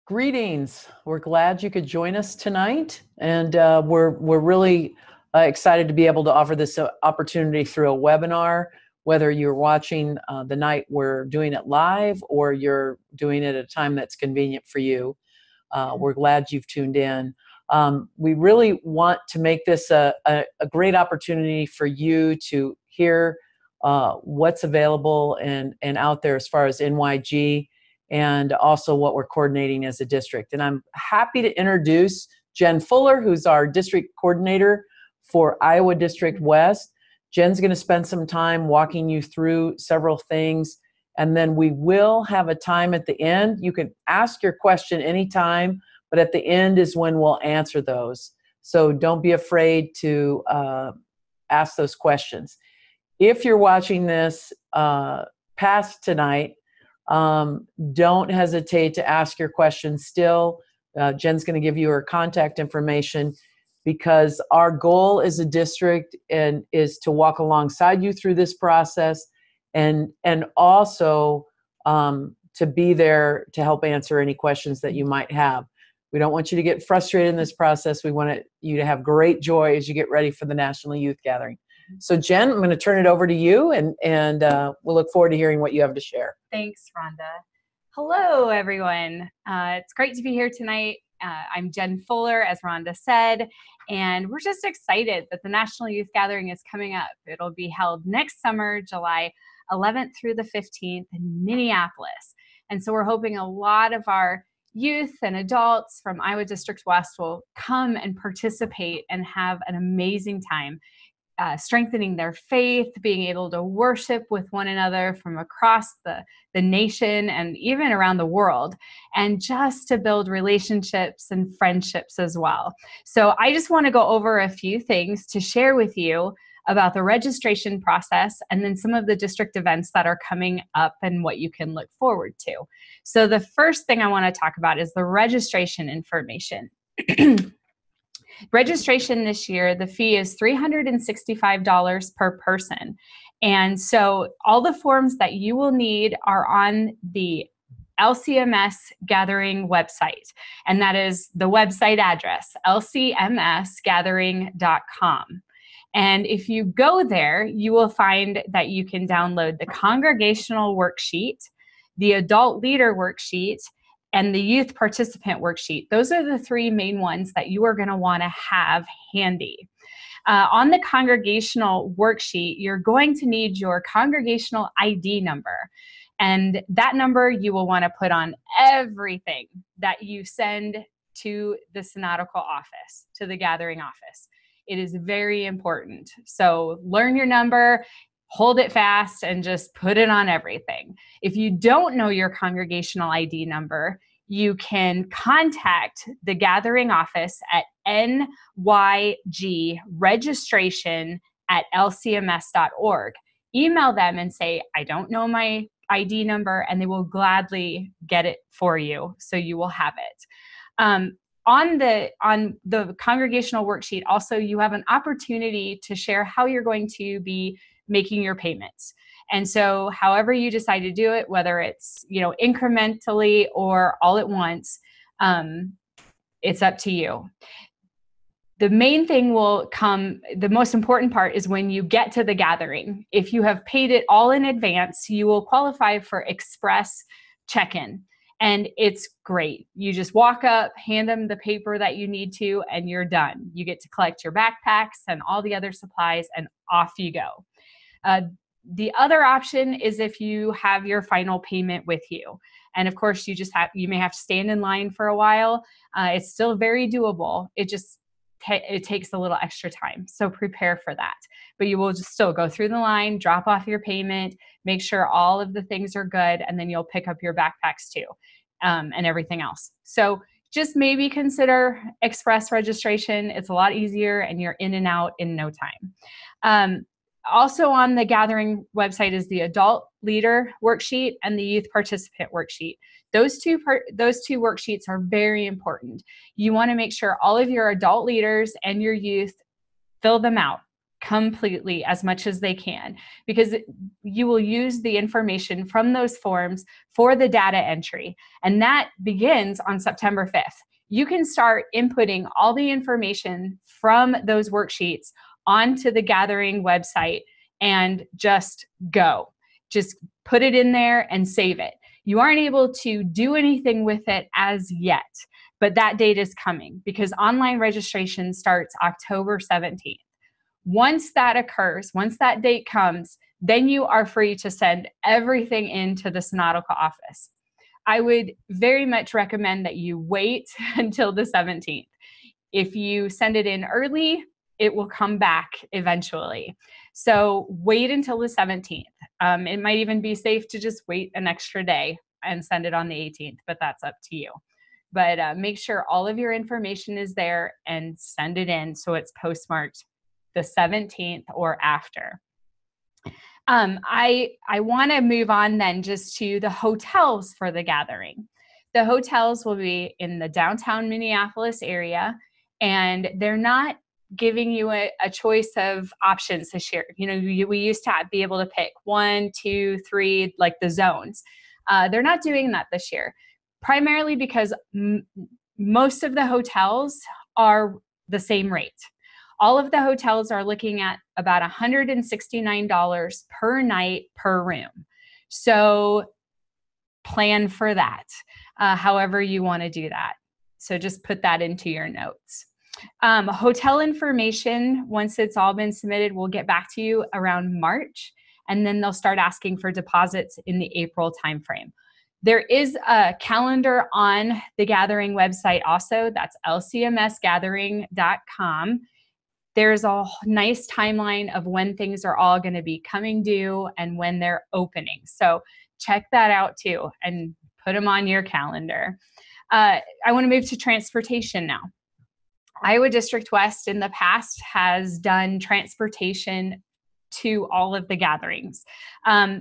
Greetings. We're glad you could join us tonight, and we're really excited to be able to offer this opportunity through a webinar. Whether you're watching the night we're doing it live or you're doing it at a time that's convenient for you, we're glad you've tuned in. We really want to make this a great opportunity for you to hear what's available and out there as far as NYG, and also what we're coordinating as a district. And I'm happy to introduce Jen Fuller, who's our district coordinator for Iowa District West. Jen's going to spend some time walking you through several things, and then we will have a time at the end. You can ask your question anytime, but at the end is when we'll answer those. So don't be afraid to ask those questions. If you're watching this past tonight, don't hesitate to ask your questions still. Jen's going to give you her contact information, because our goal as a district is to walk alongside you through this process, and also to be there to help answer any questions that you might have. We don't want you to get frustrated in this process. We want you to have great joy as you get ready for the National Youth Gathering. So Jen, I'm going to turn it over to you, and we'll look forward to hearing what you have to share. Thanks, Rhonda. Hello, everyone. It's great to be here tonight. I'm Jen Fuller, as Rhonda said, and we're just excited that the National Youth Gathering is coming up. It'll be held next summer, July 11th through the 15th in Minneapolis. And so we're hoping a lot of our youth and adults from Iowa District West will come and participate and have an amazing time. Strengthening their faith, being able to worship with one another from across the nation and even around the world, and just to build relationships and friendships as well. So I just want to go over a few things to share with you about the registration process, and then some of the district events that are coming up and what you can look forward to. So the first thing I want to talk about is the registration information. Registration this year, the fee is $365 per person. And so all the forms that you will need are on the LCMS Gathering website. And that is the website address, lcmsgathering.com. And if you go there, you will find that you can download the congregational worksheet, the adult leader worksheet, and the youth participant worksheet. Those are the three main ones that you are going to want to have handy. On the congregational worksheet, you're going to need your congregational ID number. And that number you will want to put on everything that you send to the synodical office, to the gathering office. It is very important. So learn your number, hold it fast, and just put it on everything. If you don't know your congregational ID number, you can contact the gathering office at nygregistration@lcms.org. Email them and say, I don't know my ID number, and they will gladly get it for you, so you will have it. On the congregational worksheet, also, you have an opportunity to share how you're going to be making your payments. And so however you decide to do it, whether it's, incrementally or all at once, it's up to you. The main thing will come, the most important part is when you get to the gathering. If you have paid it all in advance, you will qualify for express check-in. And it's great. You just walk up, hand them the paper that you need to, and you're done. You get to collect your backpacks and all the other supplies, and off you go. The other option is if you have your final payment with you. And of course, you may have to stand in line for a while. It's still very doable. It takes a little extra time. So prepare for that. But you will just still go through the line, drop off your payment, make sure all of the things are good, and then you'll pick up your backpacks too, and everything else. So just maybe consider express registration. It's a lot easier, and you're in and out in no time. Also on the gathering website is the adult leader worksheet and the youth participant worksheet. Those two worksheets are very important. You want to make sure all of your adult leaders and your youth fill them out completely as much as they can, because you will use the information from those forms for the data entry. And that begins on September 5th. You can start inputting all the information from those worksheets onto the Gathering website and just go. Just put it in there and save it. You aren't able to do anything with it as yet, but that date is coming because online registration starts October 17th. Once that occurs, once that date comes, then you are free to send everything into the Synodical office. I would very much recommend that you wait until the 17th. If you send it in early, it will come back eventually. So wait until the 17th. It might even be safe to just wait an extra day and send it on the 18th, but that's up to you. But make sure all of your information is there and send it in so it's postmarked the 17th or after. I want to move on then just to the hotels for the gathering. The hotels will be in the downtown Minneapolis area, and they're not giving you a choice of options this year. You know, we used to be able to pick 1, 2, 3, like the zones. They're not doing that this year, primarily because most of the hotels are the same rate. All of the hotels are looking at about $169 per night per room. So plan for that, however you want to do that. So just put that into your notes. Hotel information, once it's all been submitted, we'll get back to you around March, and then they'll start asking for deposits in the April timeframe. There is a calendar on the Gathering website also. That's lcmsgathering.com. There's a nice timeline of when things are all going to be coming due and when they're opening. So check that out too and put them on your calendar. I want to move to transportation now. Iowa District West in the past has done transportation to all of the gatherings.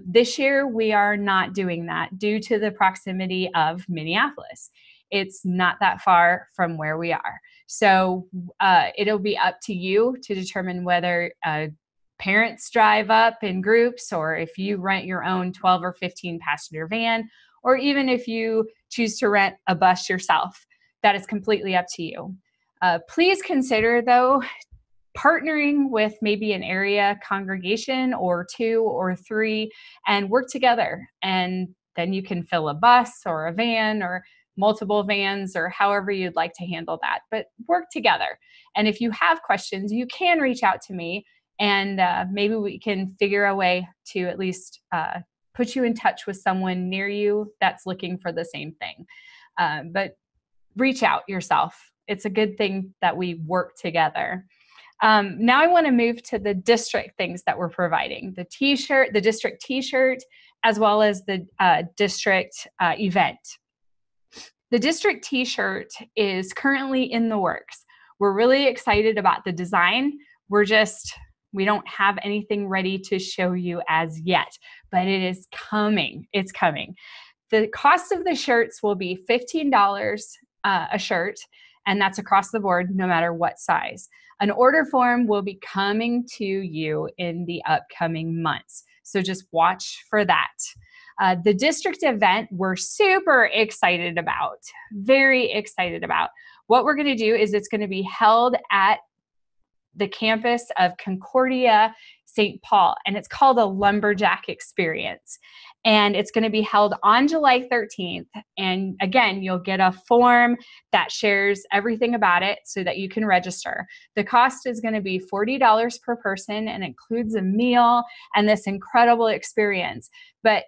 This year, we are not doing that due to the proximity of Minneapolis. It's not that far from where we are. So it'll be up to you to determine whether parents drive up in groups, or if you rent your own 12 or 15 passenger van, or even if you choose to rent a bus yourself. That is completely up to you. Please consider, though, partnering with maybe an area congregation or 2 or 3 and work together. And then you can fill a bus or a van or multiple vans or however you'd like to handle that. But work together. And if you have questions, you can reach out to me, and maybe we can figure a way to at least put you in touch with someone near you that's looking for the same thing. But reach out yourself. It's a good thing that we work together. Now I want to move to the district things that we're providing. The t-shirt, the district t-shirt, as well as the district event. The district t-shirt is currently in the works. We're really excited about the design. We don't have anything ready to show you as yet, but it is coming. It's coming. The cost of the shirts will be $15 a shirt, and that's across the board, no matter what size. An order form will be coming to you in the upcoming months, so just watch for that. The district event we're super excited about, very excited about. What we're going to do is it's going to be held at the campus of Concordia St. Paul, and it's called a Lumberjack Experience. And it's going to be held on July 13th. And again, you'll get a form that shares everything about it so that you can register. The cost is going to be $40 per person and includes a meal and this incredible experience. But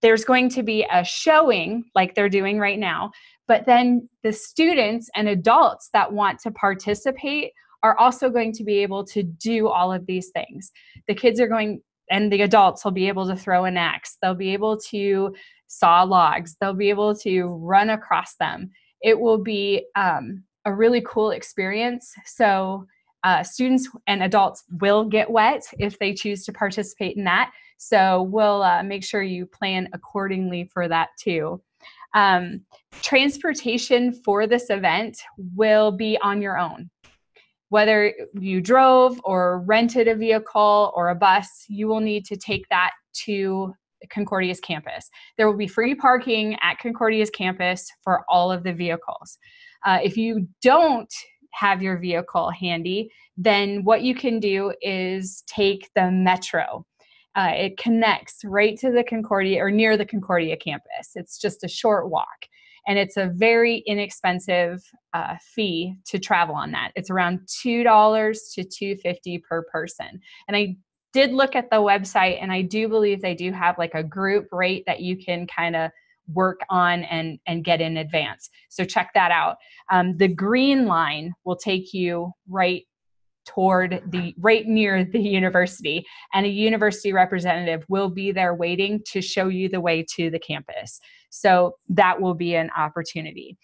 there's going to be a showing like they're doing right now. But then the students and adults that want to participate are also going to be able to do all of these things. The kids are going, and the adults will be able to throw an axe. They'll be able to saw logs. They'll be able to run across them. It will be a really cool experience. So students and adults will get wet if they choose to participate in that. So we'll make sure you plan accordingly for that too. Transportation for this event will be on your own. Whether you drove or rented a vehicle or a bus, you will need to take that to Concordia's campus. There will be free parking at Concordia's campus for all of the vehicles. If you don't have your vehicle handy, then what you can do is take the metro. It connects right to the Concordia or near the Concordia campus. It's just a short walk, and it's a very inexpensive fee to travel on that. It's around $2 to $2.50 per person. And I did look at the website, and I do believe they do have like a group rate that you can kind of work on and get in advance. So check that out. The green line will take you right near the university, and a university representative will be there waiting to show you the way to the campus. So that will be an opportunity.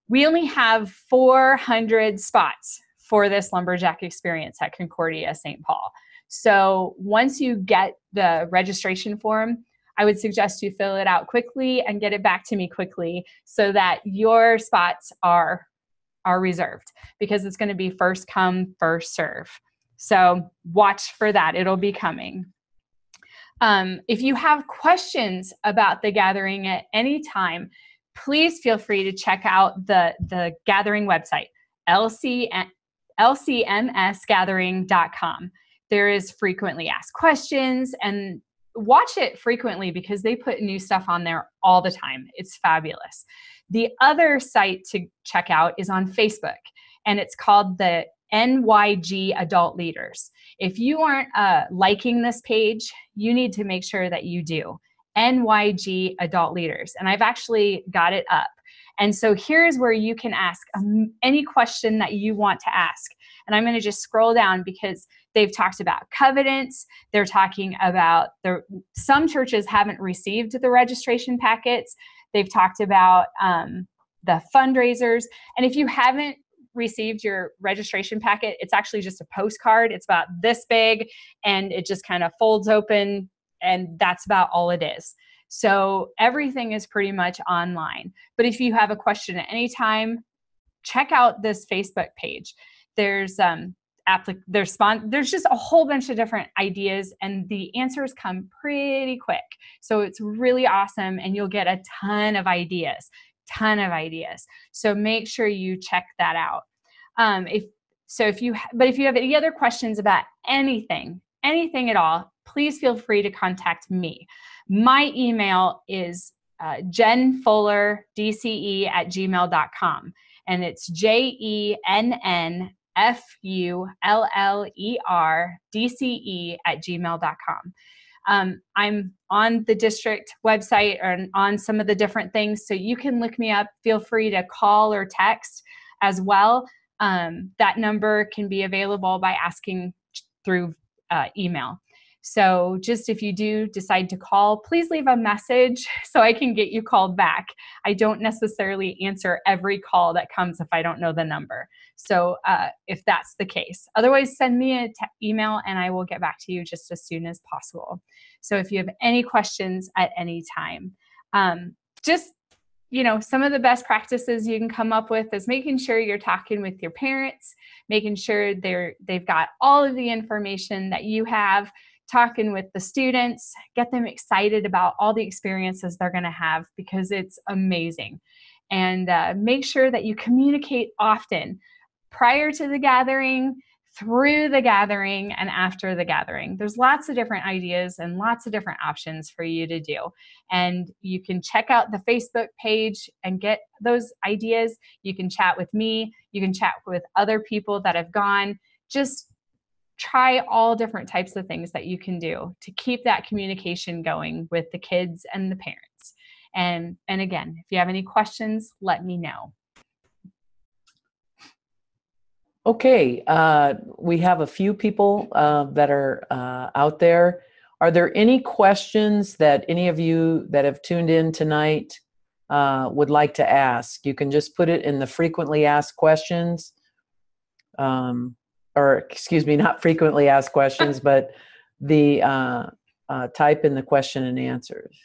We only have 400 spots for this lumberjack experience at Concordia St. Paul. So once you get the registration form, I would suggest you fill it out quickly and get it back to me quickly so that your spots are reserved, because it's going to be first come, first serve. So watch for that. It'll be coming. If you have questions about the gathering at any time, please feel free to check out the gathering website, lcmsgathering.com. There is frequently asked questions, and watch it frequently because they put new stuff on there all the time. It's fabulous. The other site to check out is on Facebook, and it's called the NYG Adult Leaders. If you aren't liking this page, you need to make sure that you do. NYG Adult Leaders. And I've actually got it up. And so here's where you can ask any question that you want to ask. And I'm going to just scroll down because they've talked about covenants. They're talking about some churches haven't received the registration packets. They've talked about the fundraisers. And if you haven't received your registration packet, it's actually just a postcard. It's about this big, and it just kind of folds open, and that's about all it is. So everything is pretty much online. But if you have a question at any time, check out this Facebook page. There's just a whole bunch of different ideas, and the answers come pretty quick. So it's really awesome, and you'll get a ton of ideas. So make sure you check that out. If you have any other questions about anything at all, please feel free to contact me. My email is jennfullerdce@gmail.com, and it's JENNFULLERDCE@gmail.com. I'm on the district website or on some of the different things, so you can look me up. Feel free to call or text as well. That number can be available by asking through email. So just if you do decide to call, please leave a message so I can get you called back. I don't necessarily answer every call that comes if I don't know the number. So if that's the case, otherwise send me an email and I will get back to you just as soon as possible. So if you have any questions at any time, some of the best practices you can come up with is making sure you're talking with your parents, making sure they've got all of the information that you have, talking with the students, get them excited about all the experiences they're going to have because it's amazing. And make sure that you communicate often prior to the gathering, through the gathering, and after the gathering. There's lots of different ideas and lots of different options for you to do. And you can check out the Facebook page and get those ideas. You can chat with me. You can chat with other people that have gone. Just try all different types of things that you can do to keep that communication going with the kids and the parents. And again, if you have any questions, let me know. Okay, we have a few people that are out there. Are there any questions that any of you that have tuned in tonight would like to ask? You can just put it in the frequently asked questions, or excuse me, not frequently asked questions, but the type in the question and answers.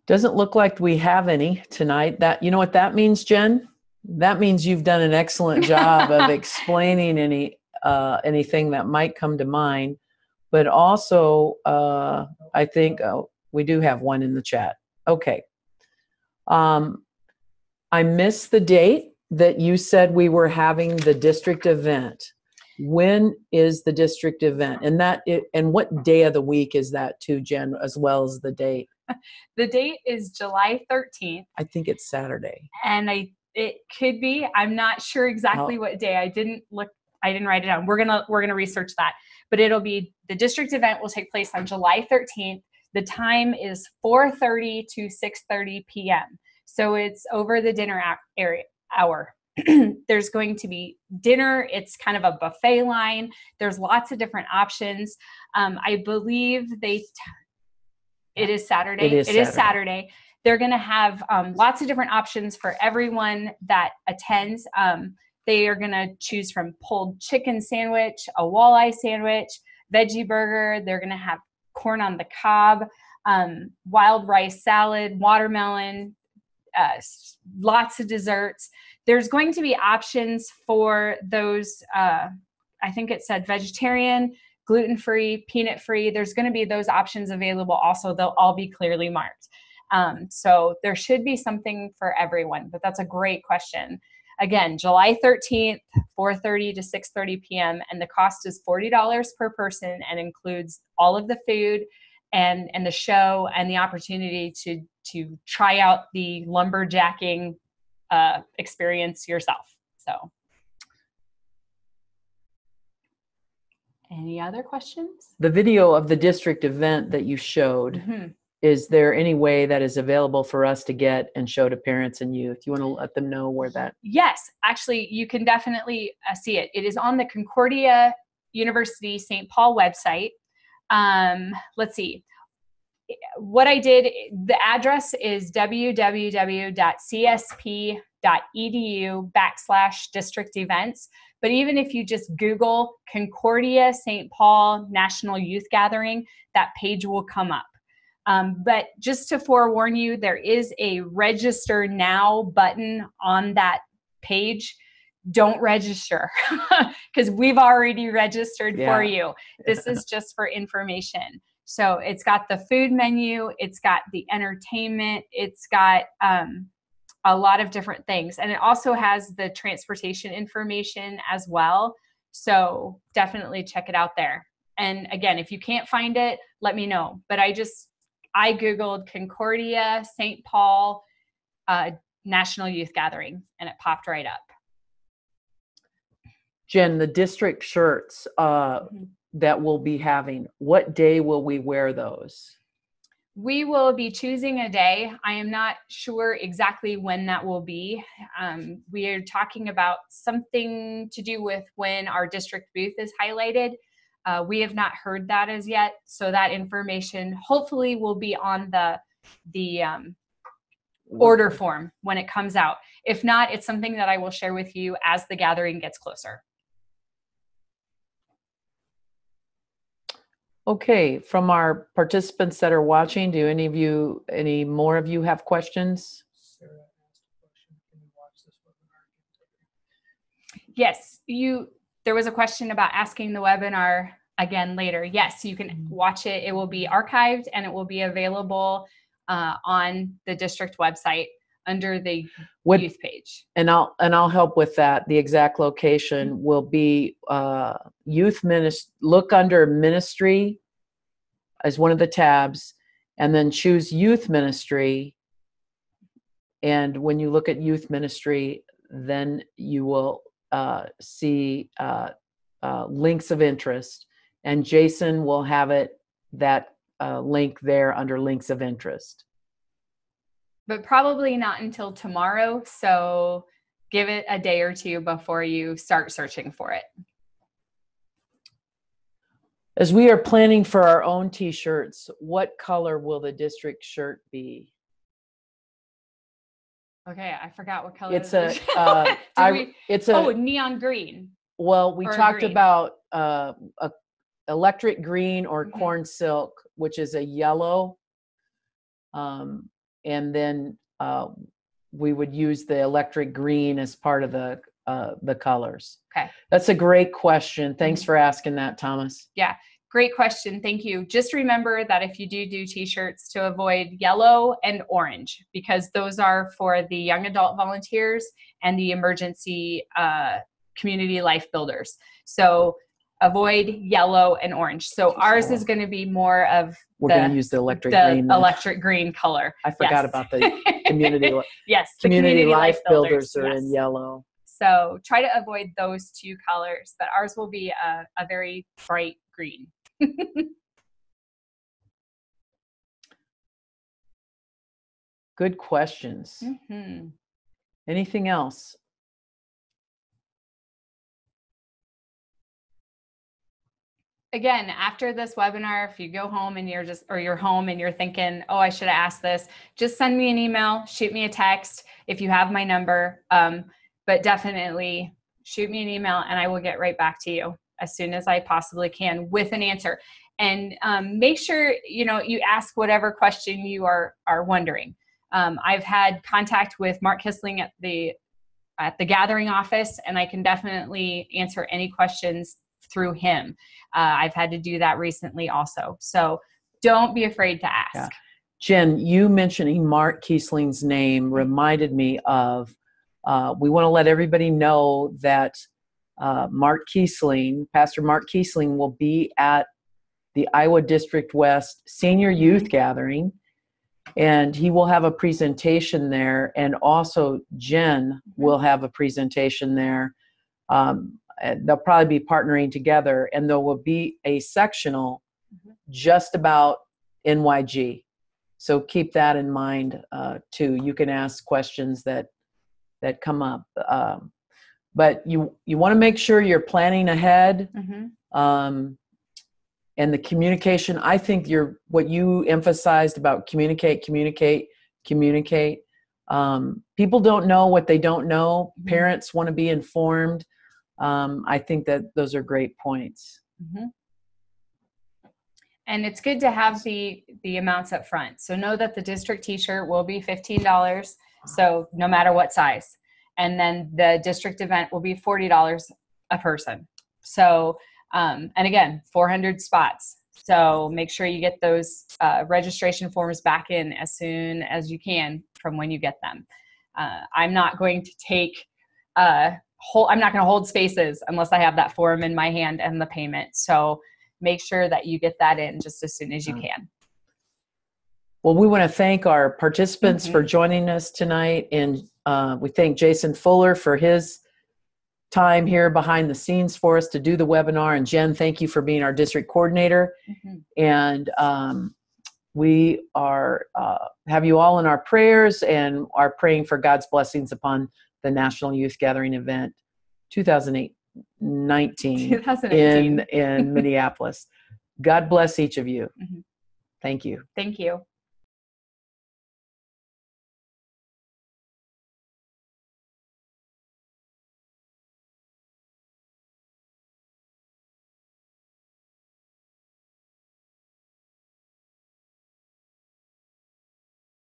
Doesn't look like we have any tonight. That, you know what that means, Jen? That means you've done an excellent job of explaining anything that might come to mind. But also, I think we do have one in the chat. Okay. I missed the date that you said we were having the district event. When is the district event? And what day of the week is that too, Jen, as well as the date? The date is July 13th. I think it's Saturday. And it could be. I'm not sure exactly what day. I didn't write it down. We're gonna research that. But it'll be, the district event will take place on July 13th. The time is 4:30 to 6:30 p.m. So it's over the dinner hour. There's going to be dinner. It's kind of a buffet line. There's lots of different options. I believe it is Saturday. It is Saturday. They're going to have lots of different options for everyone that attends. They are going to choose from pulled chicken sandwich, a walleye sandwich, veggie burger. They're going to have corn on the cob, wild rice salad, watermelon, lots of desserts. There's going to be options for those, I think it said vegetarian, gluten-free, peanut-free. There's going to be those options available also. They'll all be clearly marked. So there should be something for everyone, but that's a great question. Again, July 13th, 4:30 to 6:30 p.m. And the cost is $40 per person and includes all of the food and the show and the opportunity to try out the lumberjacking experience yourself. So any other questions? The video of the district event that you showed, is there any way that is available for us to get and show to parents and youth? You want to let them know where that? Yes, actually, you can definitely see it. It is on the Concordia University St. Paul website. Let's see. What I did, the address is www.csp.edu/district events. But even if you just Google Concordia St. Paul National Youth Gathering, that page will come up. But just to forewarn you, there is a register now button on that page. Don't register because we've already registered for you. This is just for information. So it's got the food menu, it's got the entertainment, it's got a lot of different things. And it also has the transportation information as well. So definitely check it out there. And again, if you can't find it, let me know. But I Googled Concordia St. Paul National Youth Gathering and it popped right up. Jen, the district shirts that we'll be having, what day will we wear those? We will be choosing a day. I am not sure exactly when that will be. We are talking about something to do with when our district booth is highlighted. We have not heard that as yet. So that information hopefully will be on the order form when it comes out. If not, it's something that I will share with you as the gathering gets closer. Okay, from our participants that are watching, do any more of you have questions? Sarah asked a question. Can you watch this webinar? Yes, there was a question about asking the webinar again later. Yes, you can watch it. It will be archived and it will be available on the district website under the youth page. And I'll help with that. The exact location will be youth ministry. Look under ministry as one of the tabs, and then choose youth ministry. And when you look at youth ministry, then you will see links of interest. And Jason will have that link there under links of interest. But probably not until tomorrow. So give it a day or two before you start searching for it. As we are planning for our own t-shirts, what color will the district shirt be? Okay, I forgot what color. It's neon green. Well, we talked green. about a electric green or corn silk, which is a yellow. and then we would use the electric green as part of the colors. Okay. That's a great question. Thanks for asking that, Thomas. Yeah, great question. Thank you. Just remember that if you do t-shirts, to avoid yellow and orange, because those are for the young adult volunteers and the emergency community life builders. So avoid yellow and orange. So ours is going to be more of We're going to use the electric green. Electric green color. I forgot about the community. Yes, the community life builders are in yellow. So try to avoid those two colors, but ours will be a very bright green. Good questions. Mm-hmm. Anything else? Again, after this webinar, if you go home and you're home and you're thinking, oh, I should have asked this, just send me an email, shoot me a text if you have my number. But definitely shoot me an email and I will get right back to you as soon as I possibly can with an answer. And make sure, you ask whatever question you are wondering. I've had contact with Mark Kissling at the gathering office, and I can definitely answer any questions through him. I've had to do that recently also. So don't be afraid to ask. Yeah. Jen, you mentioning Mark Kissling's name reminded me of, we want to let everybody know that Pastor Mark Kissling will be at the Iowa District West Senior Youth Gathering, and he will have a presentation there, and also Jen will have a presentation there. They'll probably be partnering together, and there will be a sectional just about NYG. So keep that in mind too. You can ask questions that come up, but you want to make sure you're planning ahead. And the communication. I think what you emphasized about communicate. People don't know what they don't know. Parents want to be informed. I think that those are great points. And it's good to have the amounts up front. So know that the district t-shirt will be $15. So no matter what size. And then the district event will be $40 a person. So, and again, 400 spots. So make sure you get those registration forms back in as soon as you can from when you get them. I'm not going to take I'm not going to hold spaces unless I have that form in my hand and the payment. So make sure that you get that in just as soon as you can. Well, we want to thank our participants for joining us tonight. And we thank Jason Fuller for his time here behind the scenes for us to do the webinar. And Jen, thank you for being our district coordinator. And we are have you all in our prayers and are praying for God's blessings upon the National Youth Gathering event 2019 in Minneapolis. God bless each of you. Thank you. Thank you.